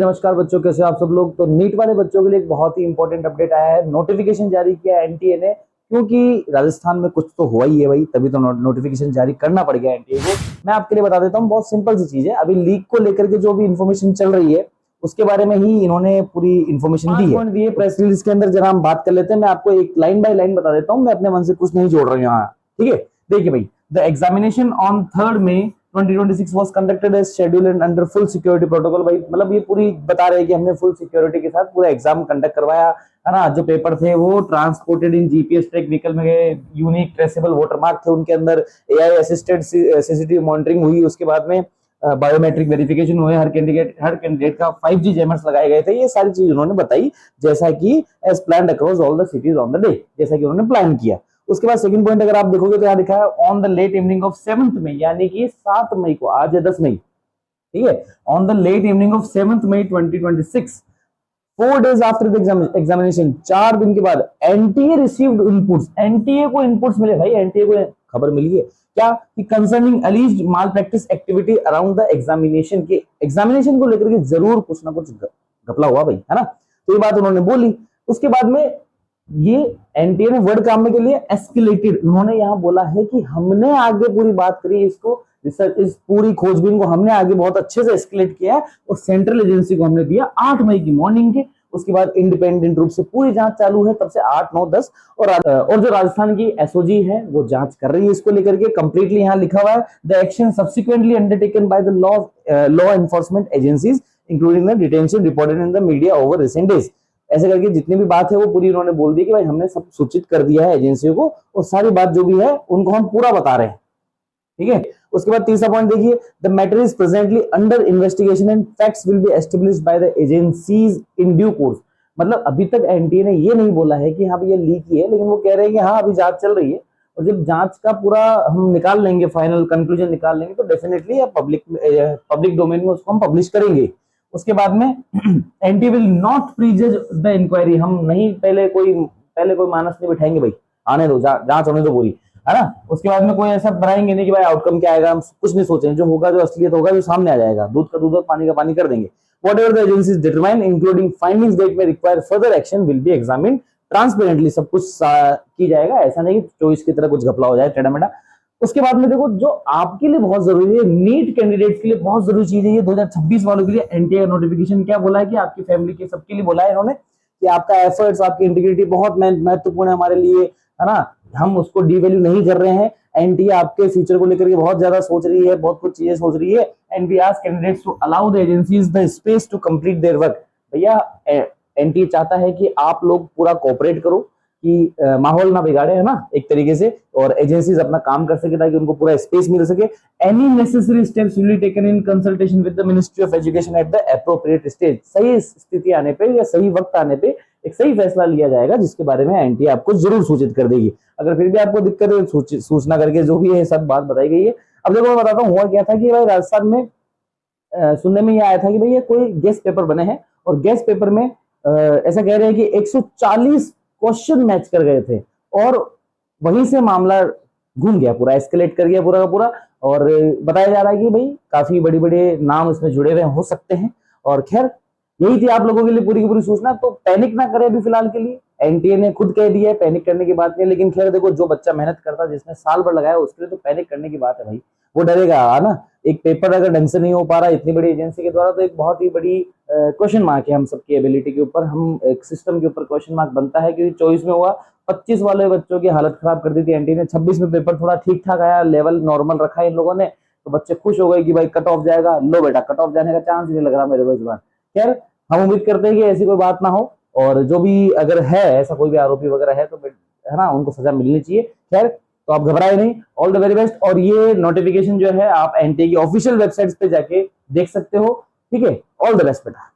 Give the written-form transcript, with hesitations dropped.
नमस्कार बच्चों, कैसे हो आप सब लोग। तो नीट वाले बच्चों के लिए एक बहुत ही इंपॉर्टेंट अपडेट आया है। नोटिफिकेशन जारी किया है एनटीए ने, क्योंकि राजस्थान में कुछ तो हुआ ही है भाई, तभी तो नोटिफिकेशन जारी करना पड़ गया एनटीए को। मैं आपके लिए बता देता हूँ, बहुत सिंपल सी चीज है। अभी लीक को लेकर के जो भी इन्फॉर्मेशन चल रही है उसके बारे में ही इन्होंने पूरी इन्फॉर्मेशन दी है प्रेस रिलीज के अंदर। जरा हम बात कर लेते हैं। मैं आपको एक लाइन बाय लाइन बता देता हूँ, मैं अपने मन से कुछ नहीं जोड़ रहा हूँ यहाँ, ठीक है। देखिए भाई, the examination on 3 May 2026 was conducted as scheduled and under full security protocol। भाई मतलब ये पूरी बता रहे हैं कि हमने फुल सिक्योरिटी के साथ पूरा एग्जाम कंडक्ट करवाया है ना। जो पेपर थे वो transported in GPS track vehicle में गए, यूनिक ट्रेसेबल वाटरमार्क थे उनके अंदर, एआई असिस्टेड सीसीटीवी मॉनिटरिंग हुई, उसके बाद में बायोमेट्रिक वेरिफिकेशन हुए, हर कैंडिडेट का 5G जैमर्स लगाए गए थे। ये सारी चीज उन्होंने बताई, जैसा कि as plan across all the cities on the day, जैसा कि उन्होंने प्लान किया। उसके बाद सेकंड पॉइंट अगर आप देखोगे तो यहाँ लिखा है on the late evening of 7th May, यानी कि 7 मई को, आज है 10 मई, ठीक है। On the late evening of 7th May 2026, 4 days after the examination, 4 दिन के बाद एनटीए रिसीव्ड इनपुट्स। एनटीए को इनपुट्स मिले भाई, एनटीए को खबर मिली है क्या कि concerning alleged malpractice activity around the examination, के एग्जामिनेशन को लेकर के जरूर कुछ ना कुछ घपला हुआ भाई, है ना। तो ये बात उन्होंने बोली। उसके बाद में ये एनटीए ने वर्ड काम के लिए एस्केलेटेड, उन्होंने यहाँ बोला है कि हमने आगे पूरी बात करी, इसको रिसर्च, इस पूरी खोजबीन को हमने आगे बहुत अच्छे से एस्केलेट किया है और सेंट्रल एजेंसी को हमने दिया 8 मई की मॉर्निंग के। उसके बाद इंडिपेंडेंट रूप से पूरी जांच चालू है तब से 8, 9, 10 और जो राजस्थान की एसओजी है वो जांच कर रही है इसको लेकर के। कंप्लीटली यहाँ लिखा हुआ है the action subsequently undertaken by the law enforcement agencies including the detention reported in the media over recent days. ऐसे करके जितनी भी बात है वो पूरी उन्होंने बोल दी कि भाई हमने सब सूचित कर दिया है एजेंसियों को और सारी बात जो भी है उनको हम पूरा बता रहे हैं, ठीक है। उसके बाद तीसरा पॉइंट देखिए, the matter is presently under investigation and facts will be established by the agencies in due course. मतलब अभी तक एनटीए ने ये नहीं बोला है कि हाँ ये लीक ही है, लेकिन वो कह रहे हैं कि हाँ अभी जांच चल रही है और जब जांच का पूरा हम निकाल लेंगे, फाइनल कंक्लूजन निकाल लेंगे, तो डेफिनेटली पब्लिक डोमेन में उसको हम पब्लिश करेंगे। उसके बाद में NTA will not prejudge the inquiry, हम नहीं पहले कोई मानस नहीं बिठाएंगे भाई, आने दो, जांच होने दो पूरी, है ना। उसके बाद में कोई ऐसा बनाएंगे नहीं कि भाई आउटकम क्या आएगा, हम कुछ नहीं सोचेंगे, जो होगा, जो असलियत होगा, जो सामने आ जाएगा, दूध का दूध और पानी का पानी कर देंगे। Whatever the agencies determine, including findings that may require further action, will be examined transparently। सब कुछ की जाएगा, ऐसा नहीं कि चॉइस की तरह कुछ घपला हो जाए टेढ़ा मेढ़ा। उसके बाद में देखो, जो आपके लिए बहुत जरूरी है, नीट कैंडिडेट्स के लिए बहुत जरूरी चीज है ये 2026 वालों के लिए, एनटीए का नोटिफिकेशन क्या बोला है कि आपकी फैमिली के सबके लिए बोला है इन्होंने कि आपका एफर्ट्स, आपकी इंटीग्रिटी बहुत महत्वपूर्ण है हमारे लिए, है ना। हम उसको डिवैल्यू नहीं कर रहे हैं। एनटीए आपके फ्यूचर को लेकर के बहुत ज्यादा सोच रही है, बहुत कुछ चीजें सोच रही है। And we ask candidates to allow the agencies the space to complete their work. भैया एनटीए चाहता है कि आप लोग पूरा कोऑपरेट करो, कि माहौल ना बिगाड़े, है ना, एक तरीके से, और एजेंसीज अपना काम कर सके ताकि उनको पूरा स्पेस मिल सके। Any necessary steps will be taken in consultation with the ministry of education at the appropriate stage. सही स्थिति आने पे या सही वक्त आने पे एक सही फैसला लिया जाएगा, जिसके बारे में एनटीए आपको जरूर सूचित कर देगी। अगर फिर भी आपको दिक्कत है, सूचना करके जो भी है सब बात बताई गई है। अब देखो मैं बताता हूँ हुआ क्या था कि भाई राजस्थान में सुनने में ये आया था कि भाई ये कोई गेस्ट पेपर बने हैं और गेस्ट पेपर में ऐसा कह रहे हैं कि 140 क्वेश्चन मैच कर गए थे और वहीं से मामला घूम गया, पूरा एस्केलेट कर गया पूरा का पूरा। और बताया जा रहा है कि भाई काफी बड़े बड़े नाम इसमें जुड़े हुए हो सकते हैं। और खैर यही थी आप लोगों के लिए पूरी की पूरी सूचना। तो पैनिक ना करें अभी फिलहाल के लिए, एनटीए ने खुद कह दिया है पैनिक करने की बात नहीं है। लेकिन खैर देखो, जो बच्चा मेहनत करता है, जिसने साल भर लगाया, उसके लिए तो पैनिक करने की बात है भाई, वो डरेगा, है ना। एक पेपर अगर ढंग से नहीं हो पा रहा इतनी बड़ी एजेंसी के द्वारा, तो एक बहुत ही बड़ी क्वेश्चन मार्क है हम सबकी एबिलिटी के ऊपर, हम एक सिस्टम के ऊपर क्वेश्चन मार्क बनता है। क्योंकि 24 में हुआ, 25 वाले बच्चों की हालत खराब कर दी थी एनटीए ने। 26 में पेपर थोड़ा ठीक ठाक आया, लेवल नॉर्मल रखा इन लोगों ने, तो बच्चे खुश हो गए कि भाई कट ऑफ जाएगा। लो बेटा, कट ऑफ जाने का चांस ही नहीं लग रहा मेरे को इस बार। खैर हम उम्मीद करते हैं कि ऐसी कोई बात ना हो, और जो भी अगर है ऐसा कोई भी आरोपी वगैरह है तो है ना, उनको सजा मिलनी चाहिए। खैर तो आप घबराए नहीं, ऑल द वेरी बेस्ट। और ये नोटिफिकेशन जो है आप एनटीए की ऑफिशियल वेबसाइट पे जाके देख सकते हो, ठीक है। ऑल द बेस्ट बेटा।